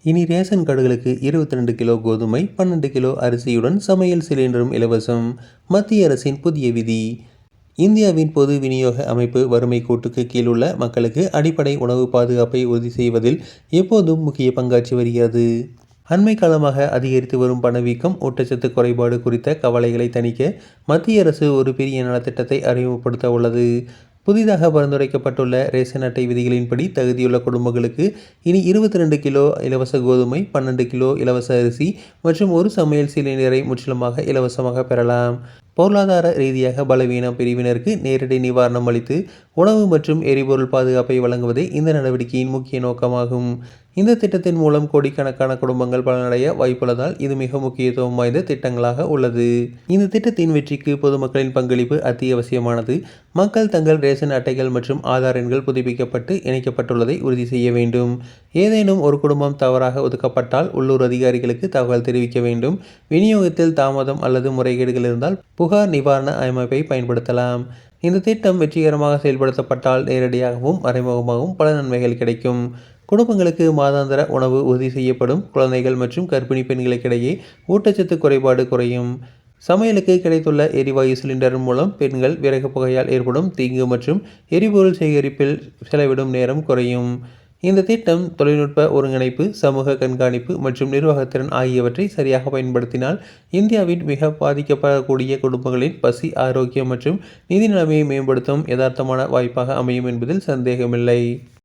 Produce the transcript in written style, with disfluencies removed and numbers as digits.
இனி ration கார்டுகளுக்கு 22 kilo கோதுமை, 12 kilo அரிசியுடன் சமையல் சிலிண்டரும் இலவசம். மத்திய அரசின் புதிய விதி. இந்தியாவின் பொது விநியோக அமைப்பு வறுமை கோட்டுக்கு கீழ் உள்ள மக்களுக்கு அடிப்படை உணவு பாதுகாப்பை உறுதி செய்வதில் எப்போதும் முக்கிய பங்காற்றி வருகிறது. அண்மை காலமாக அதிகரித்து வரும் பணவீக்கம், ஊட்டச்சத்து குறைபாடு குறித்த கவலைகளை தணிக்க மத்திய அரசு ஒரு பெரிய நலத்திட்டத்தை அறிமுகப்படுத்த உள்ளது. புதிதாக பரிந்துரைக்கப்பட்டுள்ள ரேஷன் அட்டை விதிகளின்படி தகுதியுள்ள குடும்பங்களுக்கு இனி 22 கிலோ இலவச கோதுமை, 12 கிலோ இலவச அரிசி மற்றும் ஒரு சமையல் சிலிண்டரை முற்றிலுமாக இலவசமாக பெறலாம். பொருளாதார ரீதியாக பலவீன பிரிவினருக்கு நேரடி நிவாரணம் அளித்து உணவு மற்றும் எரிபொருள் பாதுகாப்பை வழங்குவதே இந்த நடவடிக்கையின் முக்கிய நோக்கமாகும். இந்த திட்டத்தின் மூலம் கோடிக்கணக்கான குடும்பங்கள் பலனடைய வாய்ப்புள்ளதால் இது மிக முக்கியத்துவம் வாய்ந்த திட்டங்களாக உள்ளது. இந்த திட்டத்தின் வெற்றிக்கு பொதுமக்களின் பங்களிப்பு அத்தியாவசியமானது. மக்கள் தங்கள் ரேஷன் அட்டைகள் மற்றும் ஆதார் எண்கள் புதுப்பிக்கப்பட்டு இணைக்கப்பட்டுள்ளதை உறுதி செய்ய வேண்டும். ஏதேனும் ஒரு குடும்பம் தவறாக ஒதுக்கப்பட்டால் உள்ளூர் அதிகாரிகளுக்கு தகவல் தெரிவிக்க வேண்டும். விநியோகத்தில் தாமதம் அல்லது முறைகேடுகள் இருந்தால் புகார் நிவாரண அமைப்பை பயன்படுத்தலாம். இந்த திட்டம் வெற்றிகரமாக செயல்படுத்தப்பட்டால் நேரடியாகவும் மறைமுகமாகவும் பல நன்மைகள் கிடைக்கும். குடும்பங்களுக்கு மாதாந்திர உணவு உறுதி செய்யப்படும். குழந்தைகள் மற்றும் கர்ப்பிணி பெண்களுக்கிடையே ஊட்டச்சத்து குறைபாடு குறையும். சமையலுக்கு கிடைத்துள்ள எரிவாயு சிலிண்டர் மூலம் பெண்கள் விறகு புகையால் ஏற்படும் தீங்கு மற்றும் எரிபொருள் சேகரிப்பில் செலவிடும் நேரம் குறையும். இந்த திட்டம் தொழில்நுட்ப ஒருங்கிணைப்பு, சமூக கண்காணிப்பு மற்றும் நிர்வாகத்திறன் ஆகியவற்றை சரியாக பயன்படுத்தினால் இந்தியாவின் மிக பாதிக்கப்படக்கூடிய குடும்பங்களின் பசி, ஆரோக்கியம் மற்றும் நிதி நிலைமையை மேம்படுத்தும் யதார்த்தமான வாய்ப்பாக அமையும் என்பதில் சந்தேகமில்லை.